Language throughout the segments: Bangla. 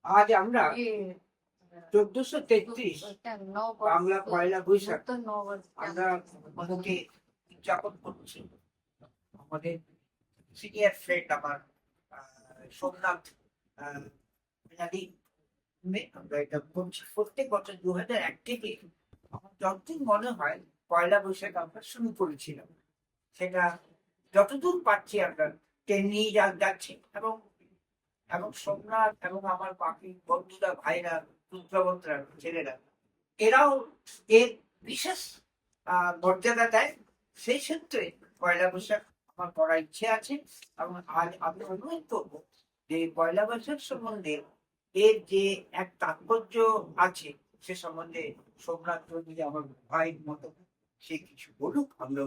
আজ আমরা 1433 বাংলা পয়লা বৈশাখ আমরা মোটামুটি উদযাপন করছি। আমাদের সিনিয়র ফ্রেন্ড আমার সোমনাথ মিনালি আমরা এটা করছি প্রত্যেক বছর 2001 থেকে। আমার যতদিন মনে হয় পয়লা বৈশাখ আমরা শুরু করেছিলাম, সেটা যতদূর পাচ্ছি আমরা টেনে যাচ্ছি। এবং এবং সোমনাথ এবং আমার বাকি বন্ধুরা, ভাইরা, পুত্রবন্ধুরা, ছেলেরা, এরাও এর বিশেষ মর্যাদা দেয়। সেই সূত্রে পয়লা বৈশাখ আমার করার ইচ্ছে আছে। এবং আজ আমি অনুরোধ করবো যে পয়লা বৈশাখ সম্বন্ধে এর যে এক তাৎপর্য আছে সে সম্বন্ধে সোমনাথ যদি আমার ভাইয়ের মতো সে কিছু বলুক, আমরা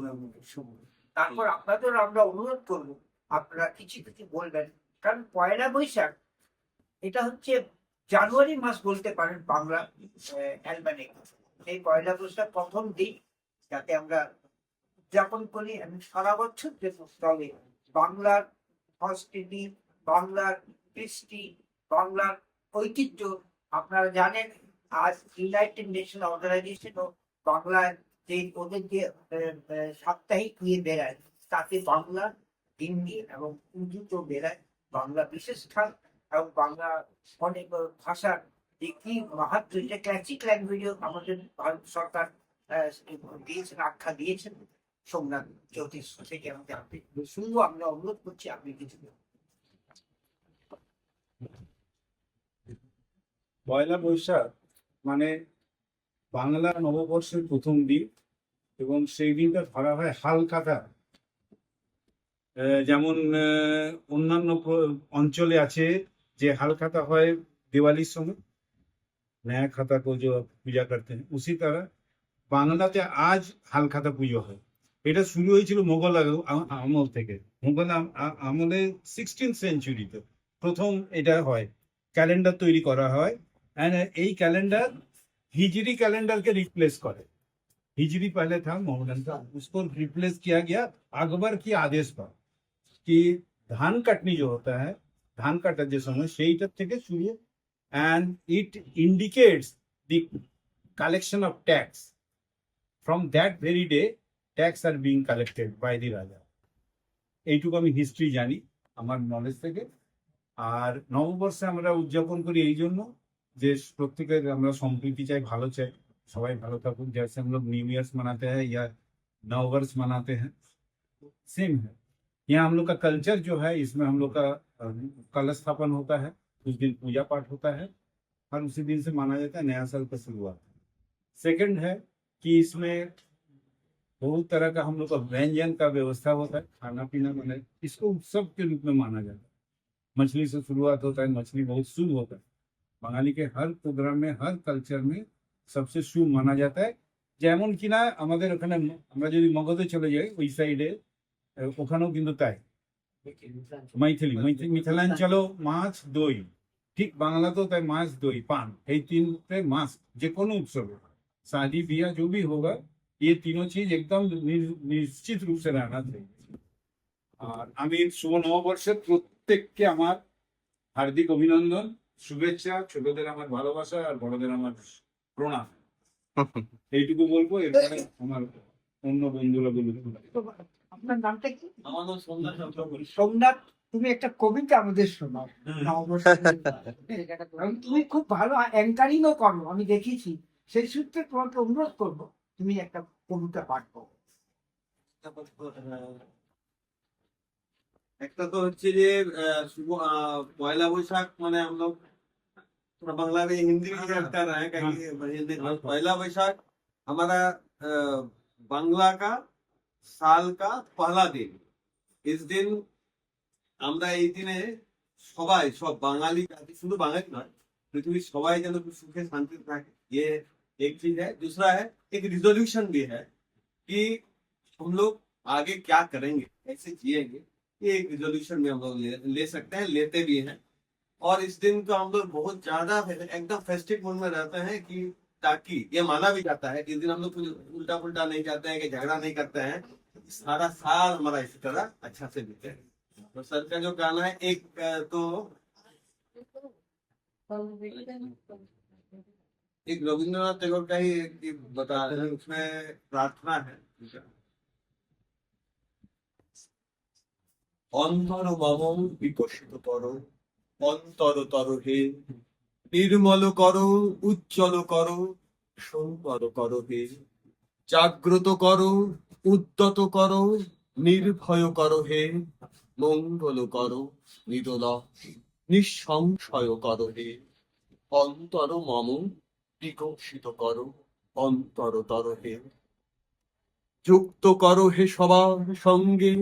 শুনবো। তারপর আপনাদের আমরা অনুরোধ করবো আপনারা কিছু কিছু বলবেন। কারণ পয়লা বৈশাখ এটা হচ্ছে জানুয়ারি মাস বলতে পারেন বাংলা অ্যালবানিক। এই পয়লা বৈশাখ প্রথম দিন যাতে আমরা উদযাপন করি এবং সারা বছর যে চলে বাংলার সংস্কৃতি, বাংলার কৃষ্টি, বাংলার ঐতিহ্য। আপনারা জানেন আজ ইউনাইটেড নেশন অর্গানাইজেশনও বাংলার যে ওদের যে সাপ্তাহিক নিয়ে বেড়ায় তাতে বাংলা, হিন্দি এবং উর্দুতেও বেড়ায়। বাংলা বিশেষ স্থান এবং বাংলা অনেক ভাষার যে কি মাহাত্ম, এটা ক্লাসিক ল্যাঙ্গুয়েজও আমাদের ভারত সরকার দিয়েছেন, আখ্যা দিয়েছেন। সোমনাথ জ্যোতিষ থেকে আমাকে আপনি শুনবো, আমরা অনুরোধ করছি আপনি কিছু। পয়লা বৈশাখ মানে বাংলা নববর্ষের প্রথম দিন এবং সেই দিনটা ধরা হয় হালখাতা। যেমন অন্যান্য অঞ্চলে আছে যে হালখাতা হয় दिवाली समय नया खाता को जो पूजा करते हैं, उसी तरह বাংলাতে আজ হালখাতা পুজো হয়। এটা শুরু হয়েছিল মোগল আমল থেকে। মোগল আমলে 16th সেঞ্চুরিতে প্রথম এটা হয়, ক্যালেন্ডার তৈরি করা হয়। এই ক্যালেন্ডার हिजरी कैलेंडर के रिप्लेस करे। हिजरी पहले था मोहम्मदन का, उसको रिप्लेस किया गया अकबर की आदेश पर कि धान कटनी जो होता है, धान काटाর যে সময় সেইটার থেকে শুরু, and it indicates the collection of tax. From that very day tax are being collected by the raja. এইটুকু আমি হিস্ট্রি জানি আমার নলেজ থেকে। আর নববর্ষে আমরা উদযাপন করি এই জন্য যে প্রত্যেকের আমরা সম্প্রীতি চাই, ভালো চাই, সবাই ভালো থাকুক। जैसे हम लोग न्यू ईयर्स मनाते हैं या नव वर्ष मनाते हैं, सेम है। यहाँ हम लोग का कल्चर जो है, इसमें हम लोग का कलश स्थापन होता है, उस दिन पूजा पाठ होता है और उसी दिन से माना जाता है नया साल का शुरुआत। सेकंड है कि इसमें बहुत तरह का हम लोग का व्यंजन का व्यवस्था होता है, खाना पीना मैंने इसको उत्सव के रूप में माना जाता है। मछली से शुरुआत होता है, मछली बहुत शुभ होता है। বাঙালি के हर प्रोग्राम में, हर कल्चर में सबसे शुभ माना जाता है। যেমন কিনা আমাদের ওখানে আমরা যদি মগধে চলে যাই ওই সাইডে, ওখানেও কিন্তু তাই। মিথিলাঞ্চলও মাছ দই, ঠিক বাংলাতেও তাই মাছ দই পান, এই তিনটে মাছ যে কোনো উৎসবে, शादी ब्याह जो भी होगा, ये तीनों चीज एकदम निश्चित रूप से रहना चाहिए। আর আমি শুভ নববর্ষের প্রত্যেককে আমার হার্দিক অভিনন্দন, শুভেচ্ছা, ছোটদের আমার ভালোবাসা আর বড়দের আমার প্রণাম, এইটুকু বলবো। এরপরে আমার অন্য বন্ধুরা বলবে। আপনার নামটা কি? আমার নাম সোমনাথ চক্রবর্তী। সোমনাথ, তুমি একটা কবিতা আমাদের শোনাও নববর্ষের। এবং তুমি খুব ভালো অ্যাঙ্কারিংও করো, আমি দেখেছি। সেই সূত্রে তোমাকে অনুরোধ করবো তুমি একটা কবিতা পাঠ করো। একটা তো হচ্ছে যে শুভ পয়লা বৈশাখ মানে हम लोग थोड़ा बांग्ला में हिंदी में याद कर रहे हैं कहीं। पहला वैशाख हमारा बांग्ला का साल का पहला दिन। इस दिन আমরা এই দিনে সবাই, সব বাঙালি জাতি, শুধু বাঙালি নয়, পৃথিবীর সবাই যেন সুখে শান্তিতে থাকে, ये एक चीज है। दूसरा है एक रिजोल्यूशन भी है कि हम लोग आगे क्या करेंगे, कैसे जिएंगे। ये एक रिजोल्यूशन में हम लोग ले सकते हैं, लेते भी हैं। और इस दिन को हम लोग बहुत ज्यादा एकदम फेस्टिव मूड में रहते हैं कि ताकि ये माना भी जाता है कि इस दिन हम लोग कुछ उल्टा पुल्टा नहीं करते हैं, कि झगड़ा नहीं करते हैं, सारा साल हमारा इसी तरह अच्छा से बीते। तो सर का जो गाना है एक तो एक रविंद्रनाथ टैगोर का ही एक गीत बता रहे हैं, उसमें प्रार्थना है। অন্তর মম বিকশিত করো, অন্তরতর হে, নির্মল করো, উজ্জ্বল করো, সুন্দর করো হে, জাগ্রত করো, উদ্যত করো, নির্ভয় করো হে, মঙ্গল করো, নিরলস নিঃসংশয় করো হে, অন্তর মম বিকশিত করো, অন্তরতর হে, যুক্ত করো হে সবার সঙ্গে,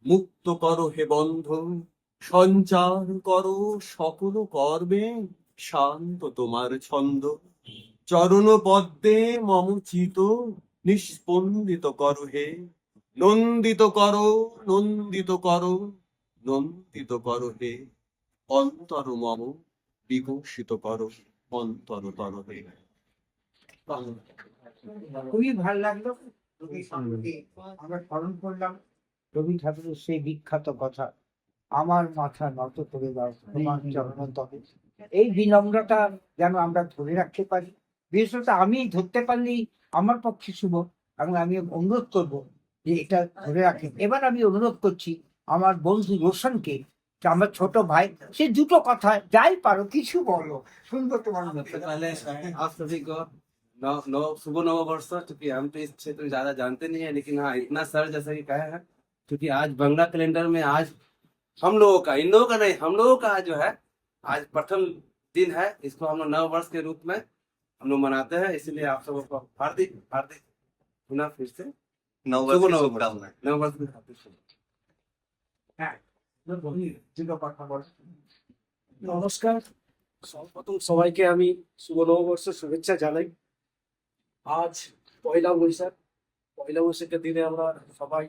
মুক্ত করো হে বন্ধ, সঞ্চার করো সকল কর্মে, শান্ত তোমার ছন্দ, চরণ পদ্মে মম চিত নিস্পন্দিত করো হে, নন্দিত করো, নন্দিত করো, নন্দিত করো হে, অন্তর মম বিকশিত করো, অন্তরতর হে। খুবই ভালো লাগলো রবি সম্পর্কে আমরা স্মরণ করলাম রবি ঠাকুরের সেই বিখ্যাত কথা, আমার মাথা নত করে দাও তোমার চরণ তবে। এই বিনম্রতা যেন আমরা ধরে রাখতে পারি, বিশেষত আমি ধরতে পারলেই আমার পক্ষে শুভ, এবং আমি অনুরোধ করব যে এটা ধরে রাখেন। এবার আমি অনুরোধ করছি আমার বন্ধু রোশনকে, যে আমার ছোট ভাই, সে দুটো কথা যাই পারো কিছু বলো, শুনবো তোমার মুখে। सबसे पहले आप सभी को शुभ नव वर्ष। क्योंकि हम तो इस क्षेत्र में ज्यादा जानते नहीं है, लेकिन हाँ इतना सर जैसा कि कहा है, क्योंकि आज बंगला कैलेंडर में आज हम लोगों का, इन लोगों का नहीं, हम लोगों का जो है आज प्रथम दिन है। इसको हम लोग नव वर्ष के रूप में हम लोग मनाते हैं, इसलिए आप सबको हार्दिक हार्दिक पुनः फिर से नव शुभ वर्ष की नव शुभकामनाएं। नव वर्ष में हार्दिक शुभकामनाएं। হ্যাঁ, দুটো কথা বলো। নমস্কার, সর্বপ্রথম সবাইকে আমি শুভ নববর্ষের শুভেচ্ছা জানাই। আজ পয়লা বৈশাখ। পয়লা বৈশাখের দিনে আমরা সবাই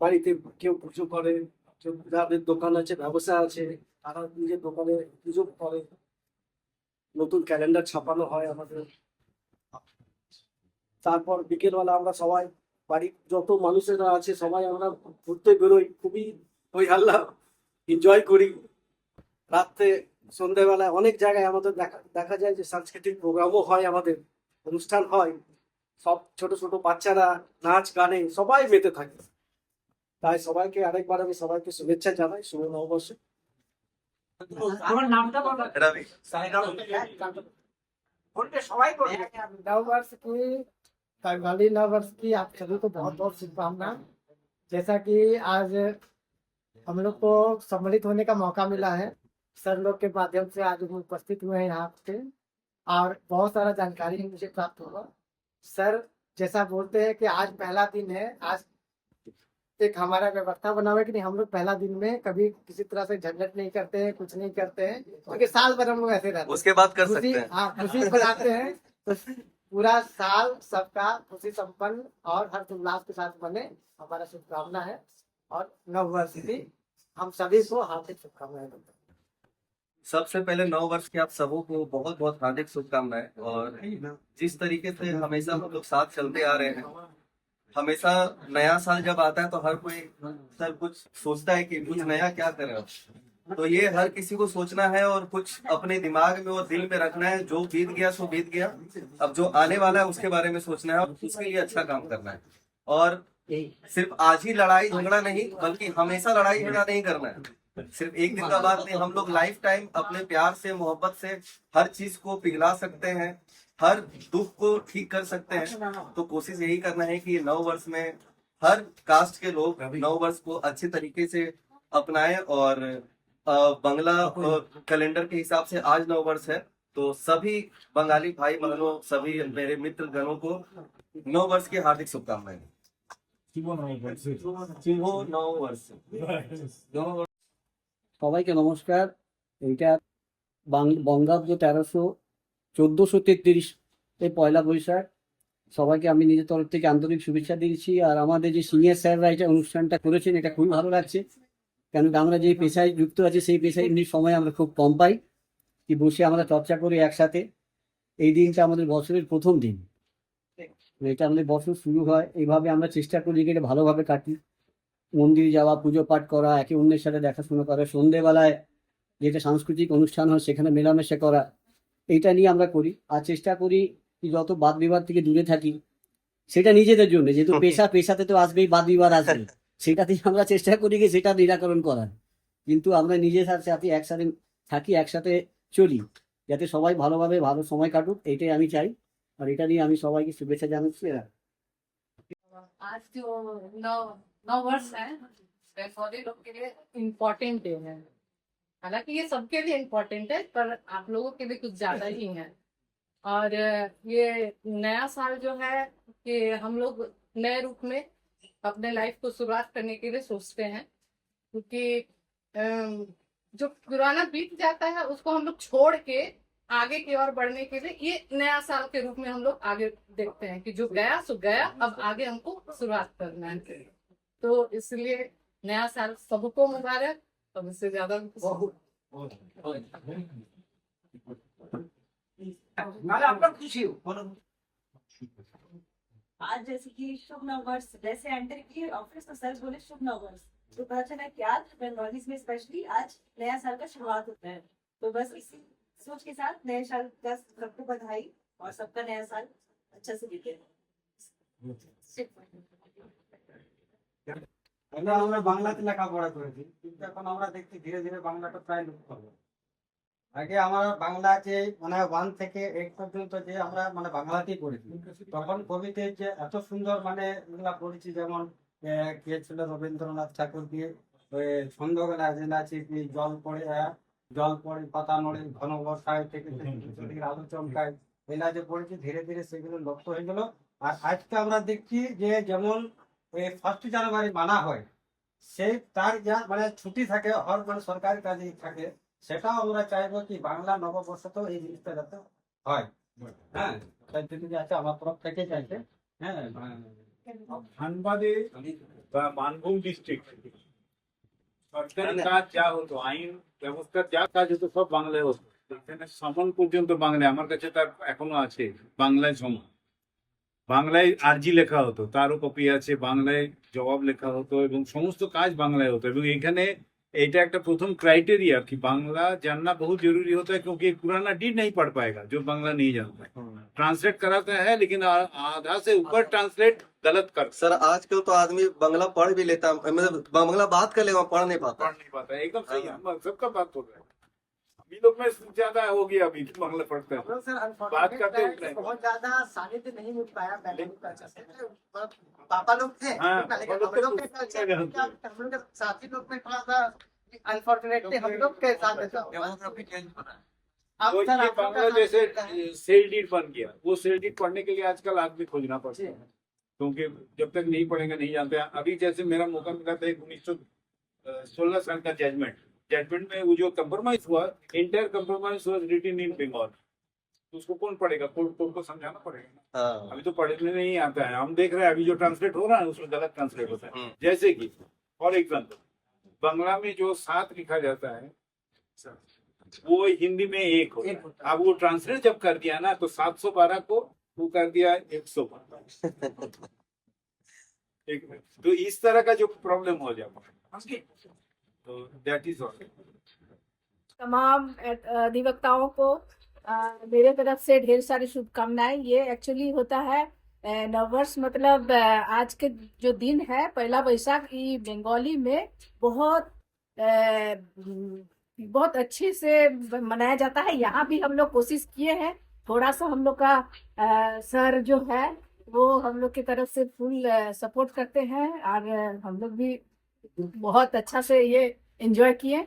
বাড়িতে কেউ পুজো করে, কেউ যাদের দোকান আছে, ব্যবসা আছে, তারা নিজের দোকানে পুজো করে, নতুন ক্যালেন্ডার ছাপানো হয় আমাদের। তারপর বিকেলবেলা আমরা সবাই বাড়ির যত মানুষেরা আছে সবাই আমরা ঘুরতে বেরোই, খুবই হই হাল্লা এনজয় করি। রাত্রে সন্ধ্যেবেলায় অনেক জায়গায় আমাদের দেখা যায় যে সাংস্কৃতিক প্রোগ্রামও হয়, আমাদের অনুষ্ঠান হয়, সব ছোট ছোট বাচ্চারা নাচ গানে সবাই মেতে থাকে। তাই সবাইকে আরেকবার আমি সবাইকে শুভেচ্ছা জানাই শুভ নববর্ষে। আমার নামটা বলো। रवि বলবে সবাই বলবে। नववर्ष की बंगाली नववर्ष की आप सभी को बहुत बहुत शुभकामनाएं। जैसा कि आज हम लोग को सम्मिलित होने का मौका मिला है, सर लोग के माध्यम से आज हम उपस्थित हुए हैं यहाँ पे, और बहुत सारा जानकारी मुझे प्राप्त हुआ। सर जैसा बोलते हैं कि आज पहला दिन है, आज एक हमारा व्यवस्था बना हुआ है कि नहीं, हम लोग पहला दिन में कभी किसी तरह से झंझट नहीं करते हैं, कुछ नहीं करते हैं, क्योंकि साल भर हम लोग ऐसे रहते हैं। उसके बाद कर खुशी, सकते हैं। हाँ खुशी मनाते हैं, तो पूरा साल सबका खुशी संपन्न और हर्षोल्लास के साथ बने, हमारा शुभकामना है। और नव वर्ष की हम सभी को हार्दिक शुभकामनाएं देते हैं। सबसे पहले नव वर्ष की आप सबों को बहुत बहुत हार्दिक शुभकामनाएं। और जिस तरीके से हमेशा हम लोग साथ चलते आ रहे हैं, हमेशा नया साल जब आता है तो हर कोई सर कुछ सोचता है कि कुछ नया क्या करें। तो ये हर किसी को सोचना है और कुछ अपने दिमाग में और दिल में रखना है, जो बीत गया सो बीत गया, अब जो आने वाला है उसके बारे में सोचना है और उसके लिए अच्छा काम करना है। और सिर्फ आज ही लड़ाई झगड़ा नहीं, बल्कि हमेशा लड़ाई झगड़ा नहीं करना है। सिर्फ एक दिन का बात नहीं, हम लोग लाइफ टाइम अपने प्यार से, मोहब्बत से हर चीज को पिघला सकते हैं, हर दुख को ठीक कर सकते हैं। तो कोशिश यही करना है कि नव वर्ष में हर कास्ट के लोग नव वर्ष को अच्छे तरीके से अपनाएं। और बंगला कैलेंडर के हिसाब से आज नव वर्ष है, तो सभी बंगाली भाई बहनों, सभी मेरे मित्र गणों को नव वर्ष की हार्दिक शुभकामनाएं। शुभ नव वर्ष। সবাইকে নমস্কার। এইটা বঙ্গাব্দ 1433 এই পয়লা বৈশাখ। সবাইকে আমি নিজের তরফ থেকে আন্তরিক শুভেচ্ছা দিয়েছি। আর আমাদের যে সিনিয়র স্যাররা এটা অনুষ্ঠানটা করেছেন, এটা খুবই ভালো লাগছে, কেন আমরা যে পেশায় যুক্ত আছি সেই পেশায় এমনি সময় আমরা খুব কম পাই, কি বসে আমরা চর্চা করি একসাথে। এই দিনটা আমাদের বছরের প্রথম দিন, এটা আমাদের বছর শুরু হয়, এইভাবে আমরা চেষ্টা করি যে এটা ভালোভাবে কাটি। মন্দিরে যাওয়া, পুজো পাঠ করা, একে অন্যের সাথে দেখাশোনা করা, সন্ধেবেলায় যেটা সাংস্কৃতিক অনুষ্ঠান হয় সেখানে মেলামেশা করা, এইটা নিয়ে আমরা করি। আর চেষ্টা করি কি যত বাদ বিবাদ থেকে দূরে থাকি, সেটা নিজেদের জন্য, যেহেতু পেশাতে তো আসবেই, বাদ বিবাদ আসবে, সেটাতেই আমরা চেষ্টা করি কি সেটা নিরাকরণ করার। কিন্তু আমরা নিজের সাথে একসাথে থাকি, একসাথে চলি, যাতে সবাই ভালোভাবে ভালো সময় কাটুক, এইটাই আমি চাই। আর এটা নিয়ে আমি সবাইকে শুভেচ্ছা জানাচ্ছি। आज जो नौ वर्ष है बंगाली लोग के लिए इम्पोर्टेंट डे है। हालांकि ये सबके लिए इम्पोर्टेंट है, पर आप लोगों के लिए कुछ ज्यादा ही है। और ये नया साल जो है कि हम लोग नए रूप में अपने लाइफ को शुरुआत करने के लिए सोचते हैं, क्योंकि जो पुराना बीत जाता है उसको हम लोग छोड़ के आगे की ओर बढ़ने के लिए ये नया साल के रूप में हम लोग आगे देखते हैं कि जो गया सो गया, अब आगे हमको शुरुआत करना है। तो इसलिए नया साल सबको मुबारक। अब इससे ज्यादा নাহলে আপনার খুশি বলুন। आज जैसे कि शुभ नववर्ष जैसे एंटर किए ऑफिस तो सर बोले शुभ नववर्ष, तो पता चला कि आज बंगालीज में स्पेशली आज नया साल का शुरुआत होता है। तो बस इसी सोच के साथ नए साल का सबको बधाई और सबका नया साल अच्छा से बीते। আমরা বাংলাতে লেখাপড়া করেছি, কিন্তু এখন আমরা দেখছি ধীরে ধীরে বাংলাটা প্রায় লুপ্ত হবে। আগে আমার বাংলা যে মানে 1 থেকে 8 পর্যন্ত যে আমরা মানে বাংলাতেই পড়েছি, তখন কবিতে যে এত সুন্দর মানে এগুলা পড়েছি, যেমন কে ছিল রবীন্দ্রনাথ ঠাকুর দিয়ে সন্ধ্যাবেলা যে নাচি কি জল পড়ে পাতা নড়ে ঘন বর্ষায় থেকে আলো চমকায়, এলা যে পড়েছি ধীরে ধীরে সেগুলো লুপ্ত হয়ে গেল। আর আজকে আমরা দেখছি যে যেমন 1 জানুয়ারি মানা হয়, সে তার যা মানে ছুটি থাকে, হর মানে সরকারি কাজে থাকে, সেটাও আমরা চাইবো কি বাংলা নববর্ষ তো এই জিনিসটা যাতে হয়। হ্যাঁ, তাই যদি আছে আমার তরফ থেকে চাইছে। হ্যাঁ, ধানবাদে বা মানভূম ডিস্ট্রিক্ট সরকারি কাজ যা হতো, আইন ব্যবস্থার যা কাজ হতো সব বাংলায় হতো। এখানে সমন পর্যন্ত বাংলায়, আমার কাছে তার এখনো আছে বাংলায় সমন, বাংলায় আর্জি লেখা হতো, তারও কপি আছে, বাংলায় জবাব লেখা হতো এবং সমস্ত কাজ বাংলায় হতো। এবং এখানে এটা একটা प्रथम क्राइटेरिया कि बांग्ला जानना बहुत जरूरी होता है, क्योंकि पुराना डीड नहीं पढ़ पाएगा जो बांग्ला नहीं जानता है। ट्रांसलेट कराता है लेकिन आधा से ऊपर ट्रांसलेट गलत कर सर आजकल तो आदमी बांग्ला पढ़ भी लेता है, मतलब बांग्ला बात कर लेगा पढ़ नहीं पाता। पढ़ नहीं पाता है। एकदम सही है, सबका बात हो रहा है। अभी लोग में ज्यादा हो गया, अभी बांग्ला पढ़ते हैं, बात करते हैं। बहुत ज्यादा सानिध्य नहीं मिल पाया पहले पापा लोग थे, हाँ, लेकिन हम लोग के साथी लोग में थोड़ा सा अनफॉर्चुनेटली हम लोग के साथ ऐसा हुआ। अब तो सर ये आपका बांग्ला जैसे सेल डीड बन गया, वो सेल डीड पढ़ने के लिए आजकल आदमी खोजना पड़ता है, क्योंकि जब तक नहीं पढ़ेंगे नहीं जानते हैं। अभी जैसे मेरा मौका मिला था 1916 साल का जजमेंट में वो जो कंप्रोमाइज हुआ, इंटायर कंप्रोमाइज हुआ रिटन इन बंगाल, तो उसको कौन पढ़ेगा? कोर्ट को समझाना पड़ेगा ना। हाँ। अभी तो पढ़ने नहीं आता है, हम देख रहे हैं अभी जो ट्रांसलेट हो रहा है उसमें गलत ट्रांसलेट होता है। जैसे कि फॉर एग्जाम्पल बांग्ला में जो 7 लिखा जाता है वो हिंदी में 1 होता है। अब वो ट्रांसलेट जब कर दिया ना तो 712 को वो कर दिया 112। तो इस तरह का जो प्रॉब्लम हो जाता है, तो दैट इज ऑल। तमाम अधिवक्ताओं को मेरे तरफ से ढेर सारी शुभकामनाएं। ये एक्चुअली होता है नववर्ष, मतलब आज के जो दिन है पहला वैशाख, ये बंगाली में बहुत अच्छे से मनाया जाता है। यहाँ भी हम लोग कोशिश किए हैं, थोड़ा सा हम लोग का सर जो है वो हम लोग की तरफ से फुल सपोर्ट करते हैं और हम लोग भी बहुत अच्छा से ये एंजॉय किए।